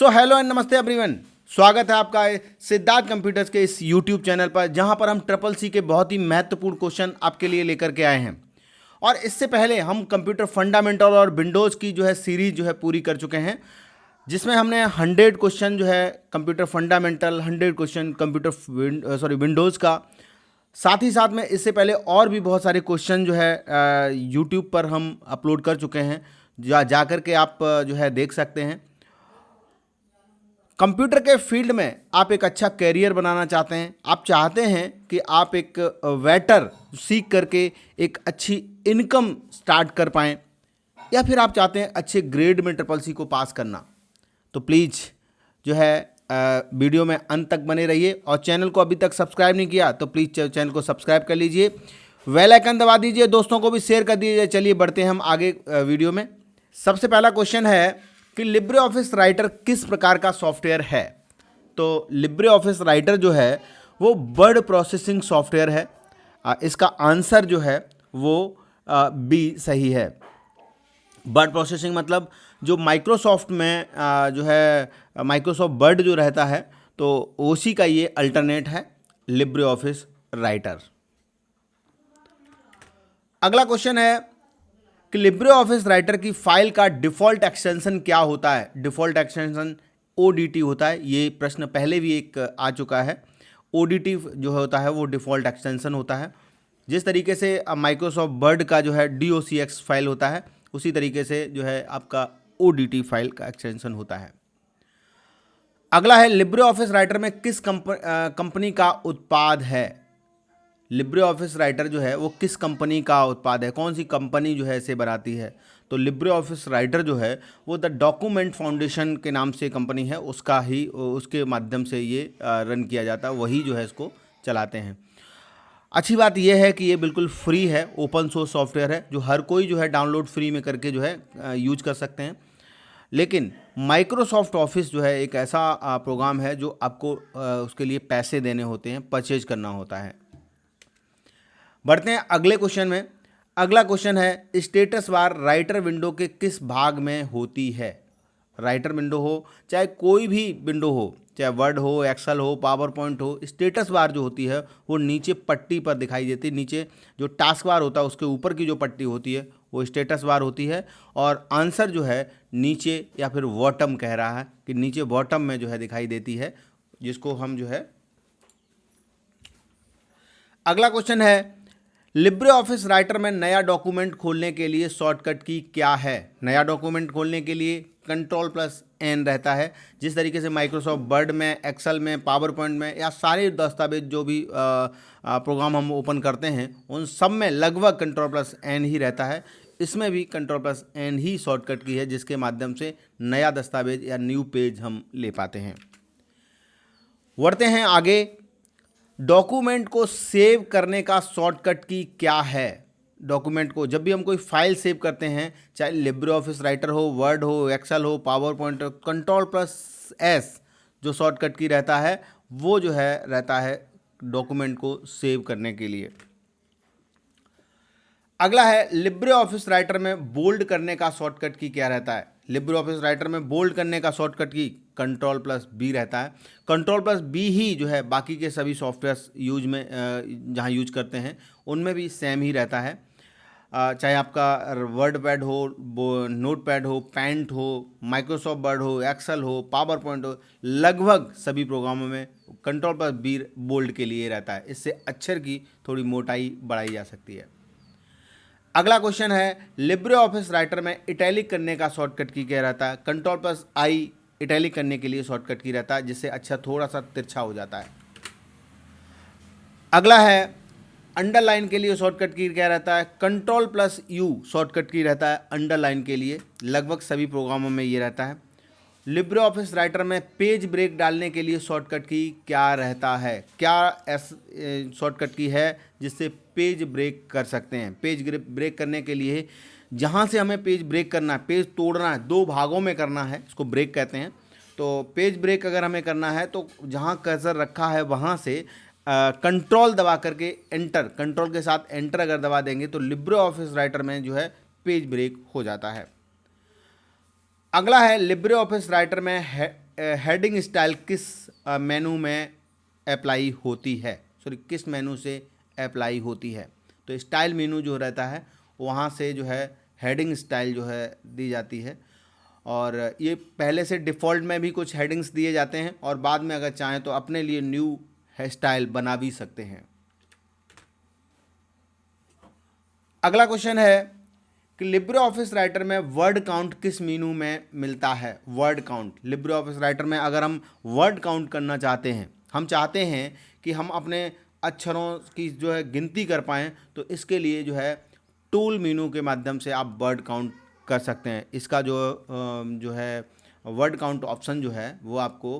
So hello and नमस्ते everyone. स्वागत है आपका सिद्धार्थ कंप्यूटर्स के इस यूट्यूब चैनल पर, जहां पर हम ट्रिपल सी के बहुत ही महत्वपूर्ण क्वेश्चन आपके लिए लेकर के आए हैं। और इससे पहले हम कंप्यूटर फंडामेंटल और विंडोज़ की जो है सीरीज जो है पूरी कर चुके हैं, जिसमें हमने 100 क्वेश्चन जो है computer fundamental, 100 question computer Windows का, साथ ही साथ में इससे पहले और भी बहुत सारे क्वेश्चन जो है यूट्यूब पर हम अपलोड कर चुके हैं। जा कर के आप जो है देख सकते हैं। कंप्यूटर के फील्ड में आप एक अच्छा कैरियर बनाना चाहते हैं, आप चाहते हैं कि आप एक वेटर सीख करके एक अच्छी इनकम स्टार्ट कर पाएँ, या फिर आप चाहते हैं अच्छे ग्रेड में ट्रिपल सी को पास करना, तो प्लीज़ जो है वीडियो में अंत तक बने रहिए। और चैनल को अभी तक सब्सक्राइब नहीं किया तो प्लीज़ चैनल को सब्सक्राइब कर लीजिए, बेल आइकन दबा दीजिए, दोस्तों को भी शेयर कर दीजिए। चलिए बढ़ते हैं हम आगे वीडियो में। सबसे पहला क्वेश्चन है कि लिब्रे ऑफिस राइटर किस प्रकार का सॉफ्टवेयर है। तो लिब्रे ऑफिस राइटर जो है वो वर्ड प्रोसेसिंग सॉफ्टवेयर है। इसका आंसर जो है वो बी सही है। वर्ड प्रोसेसिंग मतलब जो माइक्रोसॉफ्ट में जो है माइक्रोसॉफ्ट वर्ड जो रहता है, तो उसी का ये अल्टरनेट है लिब्रे ऑफिस राइटर। अगला क्वेश्चन है कि लिब्रे ऑफिस राइटर की फाइल का डिफ़ॉल्ट एक्सटेंशन क्या होता है। डिफ़ॉल्ट एक्सटेंशन ओडीटी होता है। ये प्रश्न पहले भी एक आ चुका है। ओडीटी जो होता है वो डिफ़ॉल्ट एक्सटेंशन होता है। जिस तरीके से माइक्रोसॉफ्ट वर्ड का जो है डीओसीएक्स फाइल होता है, उसी तरीके से जो है आपका ओडीटी फाइल का एक्सटेंशन होता है। अगला है लिब्रे ऑफिस राइटर में किस कंपनी का उत्पाद है। लिब्रे ऑफिस राइटर जो है वो किस कंपनी का उत्पाद है, कौन सी कंपनी जो है इसे बनाती है। तो लिब्रे ऑफिस राइटर जो है वो द डॉक्यूमेंट फाउंडेशन के नाम से कंपनी है, उसके माध्यम से ये रन किया जाता है, वही जो है इसको चलाते हैं। अच्छी बात यह है कि ये बिल्कुल फ्री है, ओपन सोर्स सॉफ्टवेयर है, जो हर कोई जो है डाउनलोड फ्री में करके जो है यूज कर सकते हैं। लेकिन माइक्रोसॉफ्ट ऑफिस जो है एक ऐसा प्रोग्राम है जो आपको उसके लिए पैसे देने होते हैं, परचेज करना होता है। बढ़ते हैं अगले क्वेश्चन में। अगला क्वेश्चन है स्टेटस बार राइटर विंडो के किस भाग में होती है। राइटर विंडो हो चाहे कोई भी विंडो हो, चाहे वर्ड हो, एक्सेल हो, पावर पॉइंट हो, स्टेटस बार जो होती है वो नीचे पट्टी पर दिखाई देती है। नीचे जो टास्क बार होता है उसके ऊपर की जो पट्टी होती है वो स्टेटस बार होती है। और आंसर जो है नीचे या फिर बॉटम कह रहा है कि नीचे बॉटम में जो है दिखाई देती है, जिसको हम जो है। अगला क्वेश्चन है लिब्रे ऑफिस राइटर में नया डॉक्यूमेंट खोलने के लिए शॉर्टकट की क्या है। नया डॉक्यूमेंट खोलने के लिए Ctrl+N रहता है। जिस तरीके से माइक्रोसॉफ्ट वर्ड में, एक्सेल में, पावर पॉइंट में या सारे दस्तावेज जो भी प्रोग्राम हम ओपन करते हैं उन सब में लगभग Ctrl+N ही रहता है। इसमें भी Ctrl+N ही शॉर्टकट की है, जिसके माध्यम से नया दस्तावेज या न्यू पेज हम ले पाते हैं। बढ़ते हैं आगे। डॉक्यूमेंट को सेव करने का शॉर्टकट की क्या है। डॉक्यूमेंट को जब भी हम कोई फाइल सेव करते हैं, चाहे लिब्रे ऑफिस राइटर हो, वर्ड हो, एक्सेल हो, पावर पॉइंट हो, Ctrl+S जो शॉर्टकट की रहता है वो जो है रहता है डॉक्यूमेंट को सेव करने के लिए। अगला है लिब्रे ऑफिस राइटर में बोल्ड करने का शॉर्टकट की क्या रहता है। लिब्रे ऑफिस राइटर में बोल्ड करने का शॉर्टकट की Ctrl+B रहता है। Ctrl+B ही जो है बाकी के सभी सॉफ्टवेयर जहाँ यूज करते हैं उनमें भी सेम ही रहता है। चाहे आपका वर्ड पैड हो, नोट पैड हो, पेंट हो, माइक्रोसॉफ्ट वर्ड हो, एक्सेल हो, पावर पॉइंट हो, लगभग सभी प्रोग्रामों में Ctrl+B बोल्ड के लिए रहता है। इससे अक्षर की थोड़ी मोटाई बढ़ाई जा सकती है। अगला क्वेश्चन है लिब्रे ऑफिस राइटर में इटैलिक करने का शॉर्टकट की क्या रहता है। Ctrl+I इटैलिक करने के लिए शॉर्टकट की रहता है, जिससे अच्छा थोड़ा सा तिरछा हो जाता है। अगला है अंडरलाइन के लिए शॉर्टकट की क्या रहता है। Ctrl+U शॉर्टकट की रहता है अंडरलाइन के लिए, लगभग सभी प्रोग्रामों में ये रहता है। लिब्रे ऑफिस राइटर में पेज ब्रेक डालने के लिए शॉर्टकट की क्या रहता है। क्या शॉर्टकट की है जिससे पेज ब्रेक कर सकते हैं। पेज ब्रेक करने के लिए जहाँ से हमें पेज ब्रेक करना है, पेज तोड़ना है, दो भागों में करना है, इसको ब्रेक कहते हैं। तो पेज ब्रेक अगर हमें करना है तो जहाँ कर्सर रखा है वहाँ से कंट्रोल दबा करके एंटर, कंट्रोल के साथ एंटर अगर दबा देंगे तो लिब्रे ऑफिस राइटर में जो है पेज ब्रेक हो जाता है। अगला है लिब्रे ऑफिस राइटर में हेडिंग स्टाइल किस मेनू में अप्लाई होती है, सॉरी किस मेनू से अप्लाई होती है? तो स्टाइल मेनू जो रहता है वहाँ से जो है हेडिंग स्टाइल जो है दी जाती है, और ये पहले से डिफ़ॉल्ट में भी कुछ हेडिंग्स दिए जाते हैं और बाद में अगर चाहें तो अपने लिए न्यू हेयर स्टाइल बना भी सकते हैं। अगला क्वेश्चन है कि लिब्रे ऑफिस राइटर में वर्ड काउंट किस मेनू में मिलता है? Word count Libre office writer में अगर हम वर्ड काउंट करना चाहते हैं, हम चाहते हैं कि हम अपने अक्षरों की जो है गिनती कर पाएँ, तो इसके लिए जो है टूल मेनू के माध्यम से आप वर्ड काउंट कर सकते हैं। इसका जो है वर्ड काउंट ऑप्शन जो है वो आपको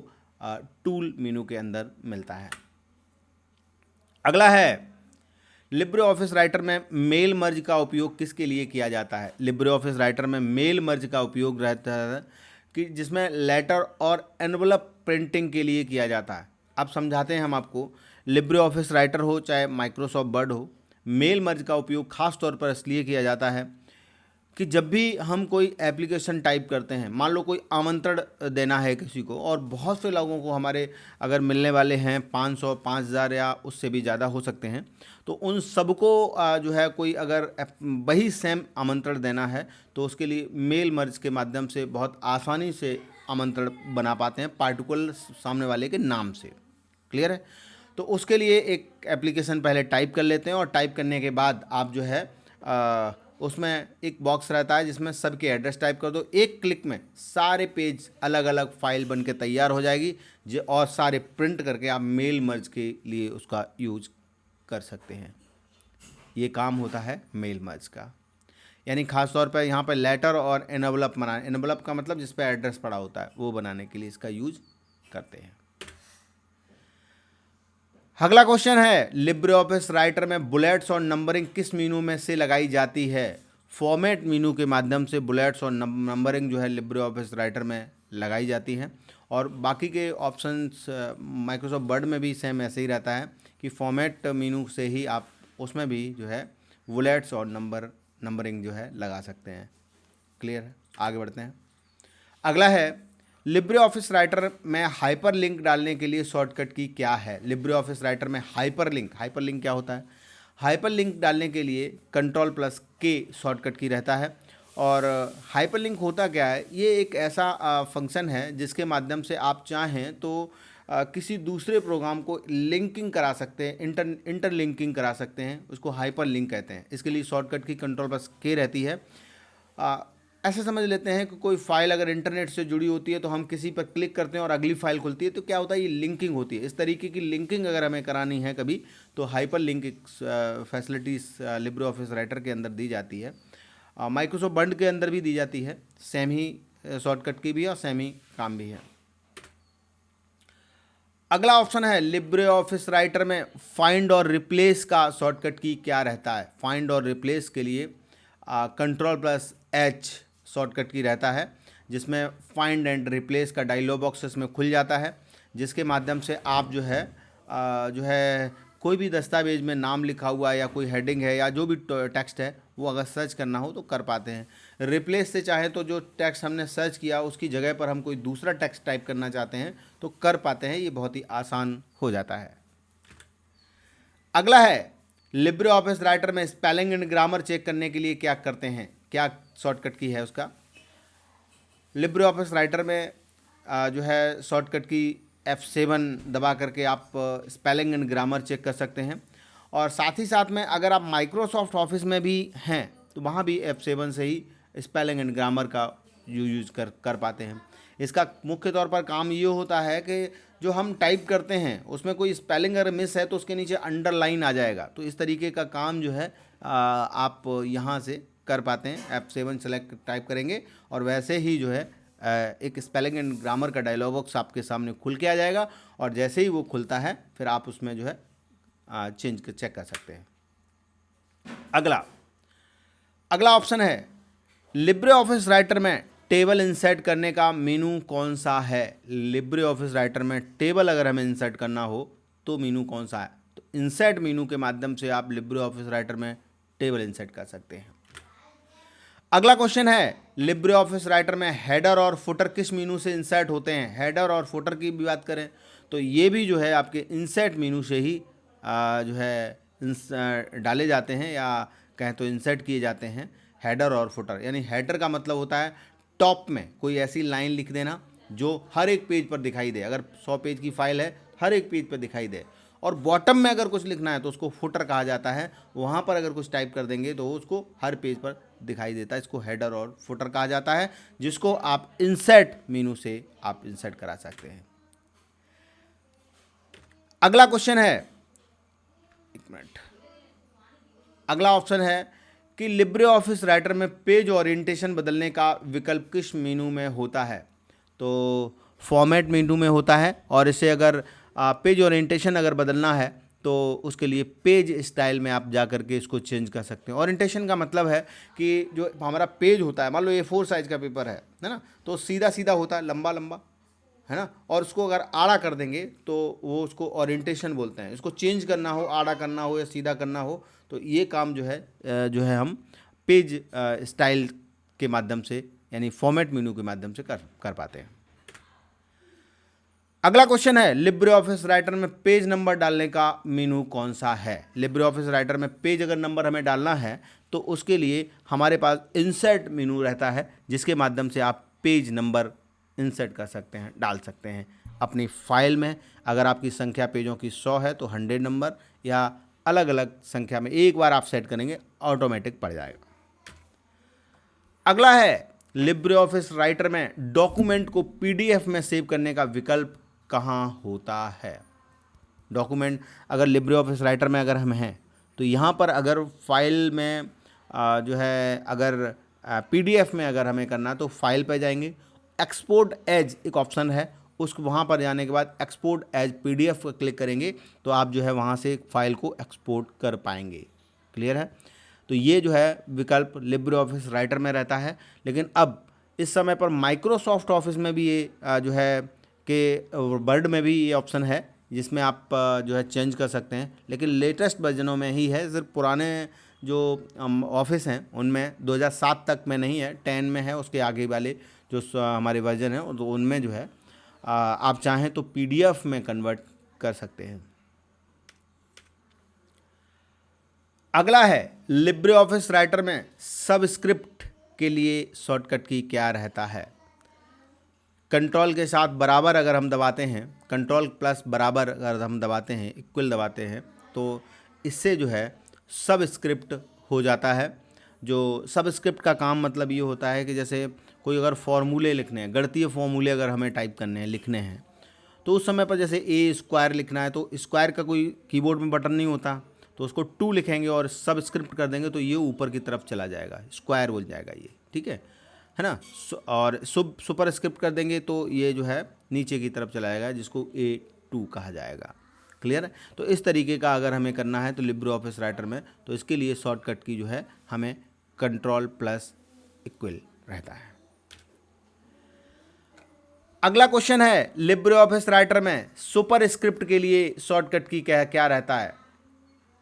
टूल मेनू के अंदर मिलता है। अगला है लिब्रे ऑफिस राइटर में मेल मर्ज का उपयोग किसके लिए किया जाता है? लिब्रे ऑफिस राइटर में मेल मर्ज का उपयोग रहता है कि जिसमें लेटर और एनवलप प्रिंटिंग के लिए किया जाता है। अब समझाते हैं हम आपको। लिब्रे ऑफिस राइटर हो चाहे माइक्रोसॉफ्ट वर्ड हो, मेल मर्ज का उपयोग खास तौर पर इसलिए किया जाता है कि जब भी हम कोई एप्लीकेशन टाइप करते हैं, मान लो कोई आमंत्रण देना है किसी को, और बहुत से लोगों को हमारे अगर मिलने वाले हैं 500, 5000 या उससे भी ज़्यादा हो सकते हैं, तो उन सबको जो है कोई अगर वही सेम आमंत्रण देना है तो उसके लिए मेल मर्ज के माध्यम से बहुत आसानी से आमंत्रण बना पाते हैं पार्टिकुलर सामने वाले के नाम से। क्लियर है? तो उसके लिए एक एप्लीकेशन पहले टाइप कर लेते हैं, और टाइप करने के बाद आप जो है उसमें एक बॉक्स रहता है जिसमें सबके एड्रेस टाइप कर दो। एक क्लिक में सारे पेज अलग अलग फाइल बन के तैयार हो जाएगी और सारे प्रिंट करके आप मेल मर्ज के लिए उसका यूज कर सकते हैं। ये काम होता है मेल मर्ज का। यानी खास तौर पर यहाँ पर लेटर और एनवलप बनाने, एनवलप का मतलब जिस पर एड्रेस पड़ा होता है वो बनाने के लिए इसका यूज करते हैं। अगला क्वेश्चन है लिब्रे ऑफिस राइटर में बुलेट्स और नंबरिंग किस मेनू में से लगाई जाती है? फॉर्मेट मेनू के माध्यम से बुलेट्स और नंबरिंग जो है लिब्रे ऑफिस राइटर में लगाई जाती है, और बाकी के ऑप्शंस माइक्रोसॉफ्ट वर्ड में भी सेम ऐसे ही रहता है कि फॉर्मेट मेनू से ही आप उसमें भी जो है बुलेट्स और नंबरिंग जो है लगा सकते हैं। क्लियर है? आगे बढ़ते हैं। अगला है लिब्रे ऑफिस राइटर में हाइपर लिंक डालने के लिए शॉर्टकट की क्या है? लिब्रे ऑफिस राइटर में हाइपर लिंक क्या होता है? हाइपर लिंक डालने के लिए Ctrl+K शॉर्टकट की रहता है। और हाइपर लिंक होता क्या है? ये एक ऐसा फंक्शन है जिसके माध्यम से आप चाहें तो किसी दूसरे प्रोग्राम को लिंकिंग करा सकते हैं, इंटरलिंकिंग करा सकते हैं, उसको हाइपर लिंक कहते हैं। इसके लिए शॉर्टकट की Ctrl+K रहती है। ऐसे समझ लेते हैं कि कोई फाइल अगर इंटरनेट से जुड़ी होती है तो हम किसी पर क्लिक करते हैं और अगली फाइल खुलती है, तो क्या होता है, ये लिंकिंग होती है। इस तरीके की लिंकिंग अगर हमें करानी है कभी, तो hyper link facilities Libre office writer के अंदर दी जाती है। माइक्रोसॉफ्ट वर्ड के अंदर भी दी जाती है, सेम ही शॉर्टकट की भी है और सेम ही काम भी है। अगला ऑप्शन है लिब्रे ऑफिस राइटर में फाइंड और रिप्लेस का शॉर्टकट की क्या रहता है? फाइंड और रिप्लेस के लिए Ctrl+H शॉर्टकट की रहता है, जिसमें फाइंड एंड रिप्लेस का डायलॉग बॉक्स इसमें खुल जाता है, जिसके माध्यम से आप जो है कोई भी दस्तावेज में नाम लिखा हुआ है या कोई हेडिंग है या जो भी टेक्स्ट है वो अगर सर्च करना हो तो कर पाते हैं। रिप्लेस से चाहे तो जो टेक्स्ट हमने सर्च किया उसकी जगह पर हम कोई दूसरा टेक्स्ट टाइप करना चाहते हैं तो कर पाते हैं। ये बहुत ही आसान हो जाता है। अगला है लिब्रे ऑफिस राइटर में स्पेलिंग एंड ग्रामर चेक करने के लिए क्या करते हैं? क्या शॉर्टकट की है उसका? लिब्रे ऑफिस राइटर में जो है शॉर्टकट की F7 दबा करके आप स्पेलिंग एंड ग्रामर चेक कर सकते हैं। और साथ ही साथ में अगर आप माइक्रोसॉफ्ट ऑफिस में भी हैं तो वहाँ भी F7 से ही स्पेलिंग एंड ग्रामर का यूज कर पाते हैं। इसका मुख्य तौर पर काम ये होता है कि जो हम टाइप करते हैं उसमें कोई स्पेलिंग अगर मिस है तो उसके नीचे अंडरलाइन आ जाएगा। तो इस तरीके का काम जो है आप यहाँ से कर पाते हैं। F7 सेलेक्ट टाइप करेंगे और वैसे ही जो है एक स्पेलिंग एंड ग्रामर का डायलॉग बॉक्स आपके सामने खुल के आ जाएगा, और जैसे ही वो खुलता है फिर आप उसमें जो है चेक कर सकते हैं। अगला ऑप्शन है लिब्रे ऑफिस राइटर में टेबल इंसर्ट करने का मेनू कौन सा है? लिब्रे ऑफिस राइटर में टेबल अगर हमें इंसर्ट करना हो तो मेनू कौन सा है? तो इंसर्ट मेनू के माध्यम से आप लिब्रे ऑफिस राइटर में टेबल इंसर्ट कर सकते हैं। अगला क्वेश्चन है, लिब्रे ऑफिस राइटर में हेडर और फुटर किस मेनू से इंसर्ट होते हैं? हेडर और फुटर की भी बात करें तो ये भी जो है आपके इंसर्ट मेनू से ही जो है डाले जाते हैं, या कहें तो इंसर्ट किए जाते हैं हेडर और फुटर। यानी हेडर का मतलब होता है टॉप में कोई ऐसी लाइन लिख देना जो हर एक पेज पर दिखाई दे, अगर 100 पेज की फाइल है हर एक पेज पर दिखाई दे। और बॉटम में अगर कुछ लिखना है तो उसको फुटर कहा जाता है, वहाँ पर अगर कुछ टाइप कर देंगे तो उसको हर पेज पर दिखाई देता है, इसको हेडर और फुटर कहा जाता है, जिसको आप इंसर्ट मेनू से आप इंसर्ट करा सकते हैं। अगला क्वेश्चन है, एक मिनट, अगला ऑप्शन है कि लिब्रे ऑफिस राइटर में पेज ओरिएंटेशन बदलने का विकल्प किस मेनू में होता है? तो फॉर्मेट मेनू में होता है, और इसे अगर पेज ओरिएंटेशन अगर बदलना है तो उसके लिए पेज स्टाइल में आप जा करके इसको चेंज कर सकते हैं। ओरिएंटेशन का मतलब है कि जो हमारा पेज होता है, मान लो A4 साइज का पेपर है ना, तो सीधा सीधा होता है, लंबा लंबा, है ना, और उसको अगर आड़ा कर देंगे तो वो उसको ओरिएंटेशन बोलते हैं। इसको चेंज करना हो, आड़ा करना हो या सीधा करना हो, तो ये काम जो है हम पेज स्टाइल के माध्यम से, यानी फॉर्मेट मेनू के माध्यम से कर पाते हैं। अगला क्वेश्चन है, लिब्रे ऑफिस राइटर में पेज नंबर डालने का मेनू कौन सा है? लिब्रे ऑफिस राइटर में पेज अगर नंबर हमें डालना है तो उसके लिए हमारे पास इंसर्ट मेनू रहता है, जिसके माध्यम से आप पेज नंबर इंसर्ट कर सकते हैं, डाल सकते हैं अपनी फाइल में। अगर आपकी संख्या पेजों की 100 है तो 100 नंबर, या अलग अलग संख्या में एक बार आप सेट करेंगे ऑटोमेटिक पड़ जाएगा। अगला है, लिब्रे ऑफिस राइटर में डॉक्यूमेंट को PDF में सेव करने का विकल्प कहाँ होता है? डॉक्यूमेंट अगर लिब्रे ऑफिस राइटर में अगर हम हैं तो यहाँ पर अगर फाइल में जो है अगर PDF में अगर हमें करना तो फाइल पर जाएंगे, एक्सपोर्ट एज एक ऑप्शन है, उसको वहाँ पर जाने के बाद एक्सपोर्ट एज PDF पर क्लिक करेंगे तो आप जो है वहाँ से फाइल को एक्सपोर्ट कर पाएंगे। क्लियर है? तो ये जो है विकल्प लिब्रे ऑफिस राइटर में रहता है, लेकिन अब इस समय पर माइक्रोसॉफ्ट ऑफिस में भी ये जो है कि वर्ड में भी ये ऑप्शन है, जिसमें आप जो है चेंज कर सकते हैं, लेकिन लेटेस्ट वर्जनों में ही है। सिर्फ पुराने जो ऑफिस हैं उनमें 2007 तक में नहीं है, 10 में है, उसके आगे वाले जो हमारे वर्जन हैं तो उनमें जो है आप चाहें तो PDF में कन्वर्ट कर सकते हैं। अगला है, लिब्रे ऑफिस राइटर में सबस्क्रिप्ट के लिए शॉर्टकट की क्या रहता है? कंट्रोल के साथ बराबर अगर हम दबाते हैं, कंट्रोल प्लस बराबर अगर हम दबाते हैं, इक्वल दबाते हैं, तो इससे जो है सबस्क्रिप्ट हो जाता है। जो सबस्क्रिप्ट का काम मतलब ये होता है कि जैसे कोई अगर फॉर्मूले लिखने हैं, गणितीय फॉर्मूले अगर हमें टाइप करने हैं, लिखने हैं, तो उस समय पर जैसे A² लिखना है तो स्क्वायर का कोई कीबोर्ड में बटन नहीं होता, तो उसको 2 लिखेंगे और सबस्क्रिप्ट कर देंगे तो ये ऊपर की तरफ चला जाएगा, स्क्वायर बोल जाएगा ये, ठीक है ना। और सुपर स्क्रिप्ट कर देंगे तो ये जो है नीचे की तरफ चला जाएगा, जिसको A2 कहा जाएगा। क्लियर है? तो इस तरीके का अगर हमें करना है तो लिब्रे ऑफिस राइटर में, तो इसके लिए शॉर्टकट की जो है हमें कंट्रोल प्लस इक्वल रहता है। अगला क्वेश्चन है, लिब्रे ऑफिस राइटर में सुपर स्क्रिप्ट के लिए शॉर्टकट की क्या रहता है?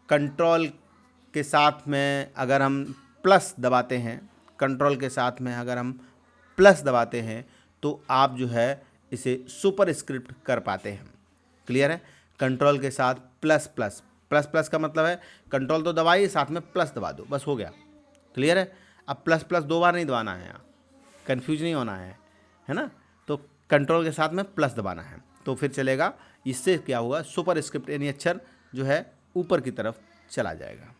कंट्रोल के साथ में अगर हम प्लस दबाते हैं, कंट्रोल के साथ में अगर हम प्लस दबाते हैं तो आप जो है इसे सुपर स्क्रिप्ट कर पाते हैं। क्लियर है? कंट्रोल के साथ प्लस प्लस प्लस प्लस का मतलब है कंट्रोल तो दबाइए, साथ में प्लस दबा दो, बस हो गया। क्लियर है? अब प्लस प्लस 2 बार नहीं दबाना है, यहाँ कन्फ्यूज नहीं होना है ना। तो कंट्रोल के साथ में प्लस दबाना है तो फिर चलेगा। इससे क्या होगा, सुपर स्क्रिप्ट यानी अक्षर जो है ऊपर की तरफ चला जाएगा।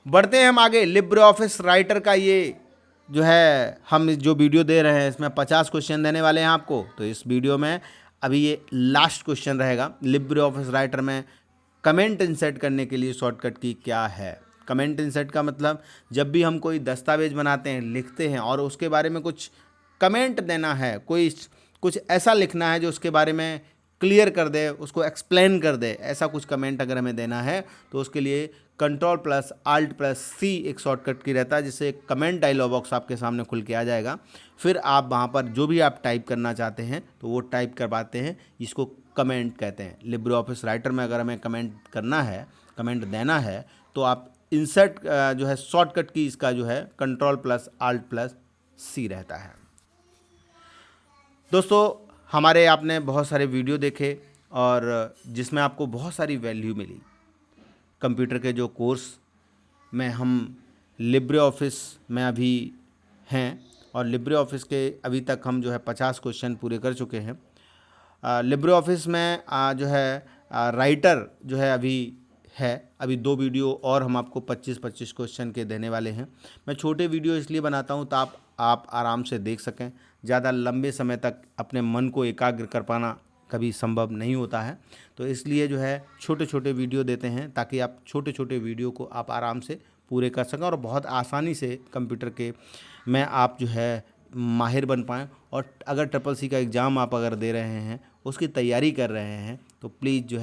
बढ़ते हैं हम आगे। लिब्रे ऑफिस राइटर का ये जो है हम जो वीडियो दे रहे हैं इसमें 50 क्वेश्चन देने वाले हैं आपको। तो इस वीडियो में अभी ये लास्ट क्वेश्चन रहेगा, लिब्रे ऑफिस राइटर में कमेंट इंसर्ट करने के लिए शॉर्टकट की क्या है? कमेंट इंसर्ट का मतलब जब भी हम कोई दस्तावेज बनाते हैं, लिखते हैं और उसके बारे में कुछ कमेंट देना है, कोई कुछ ऐसा लिखना है जो उसके बारे में क्लियर कर दे, उसको एक्सप्लेन कर दे, ऐसा कुछ कमेंट अगर हमें देना है तो उसके लिए control plus alt plus C एक शॉर्टकट की रहता है, जिससे एक कमेंट डायलॉग बॉक्स आपके सामने खुल के आ जाएगा। फिर आप वहाँ पर जो भी आप टाइप करना चाहते हैं तो वो टाइप कर पाते हैं, इसको कमेंट कहते हैं। लिब्रे ऑफिस राइटर में अगर हमें कमेंट करना है, कमेंट देना है, तो आप इंसर्ट जो है शॉर्टकट की इसका जो है Ctrl+Alt+C रहता है। दोस्तों हमारे आपने बहुत सारे वीडियो देखे और जिसमें आपको बहुत सारी वैल्यू मिली। कंप्यूटर के जो कोर्स में हम लिब्रे ऑफिस में अभी हैं और लिब्रे ऑफिस के अभी तक हम जो है 50 क्वेश्चन पूरे कर चुके हैं। लिब्रे ऑफिस में जो है राइटर जो है अभी 2 वीडियो और हम आपको 25-25 क्वेश्चन के देने वाले हैं। मैं छोटे वीडियो इसलिए बनाता हूं तो आप आराम से देख सकें। ज़्यादा लंबे समय तक अपने मन को एकाग्र कर पाना कभी संभव नहीं होता है, तो इसलिए जो है छोटे छोटे वीडियो देते हैं ताकि आप छोटे छोटे वीडियो को आप आराम से पूरे कर सकें और बहुत आसानी से कंप्यूटर के में आप जो है माहिर बन पाएँ। और अगर CCC का एग्ज़ाम आप अगर दे रहे हैं, उसकी तैयारी कर रहे हैं, तो प्लीज़ जो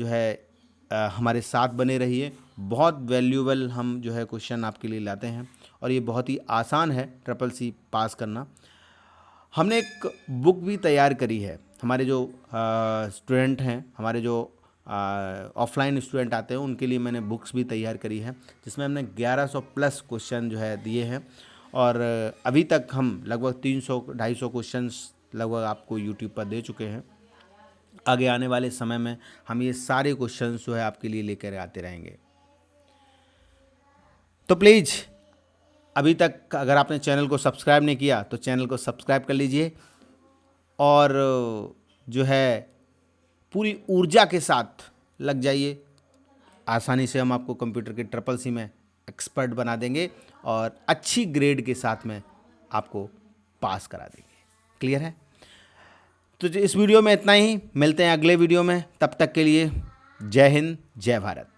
है हमारे साथ बने रहिए। बहुत वैल्यूएबल हम जो है क्वेश्चन आपके लिए लाते हैं और ये बहुत ही आसान है CCC पास करना। हमने एक बुक भी तैयार करी है। हमारे जो स्टूडेंट हैं, हमारे जो ऑफलाइन स्टूडेंट आते हैं, उनके लिए मैंने बुक्स भी तैयार करी है जिसमें हमने 1100 प्लस क्वेश्चन जो है दिए हैं और अभी तक हम लगभग 300-250 क्वेश्चंस लगभग आपको यूट्यूब पर दे चुके हैं। आगे आने वाले समय में हम ये सारे क्वेश्चंस जो है आपके लिए लेकर आते रहेंगे। तो प्लीज़ अभी तक अगर आपने चैनल को सब्सक्राइब नहीं किया तो चैनल को सब्सक्राइब कर लीजिए और जो है पूरी ऊर्जा के साथ लग जाइए। आसानी से हम आपको कंप्यूटर के CCC में एक्सपर्ट बना देंगे और अच्छी ग्रेड के साथ में आपको पास करा देंगे। क्लियर है? तो इस वीडियो में इतना ही, मिलते हैं अगले वीडियो में। तब तक के लिए जय हिंद, जय भारत।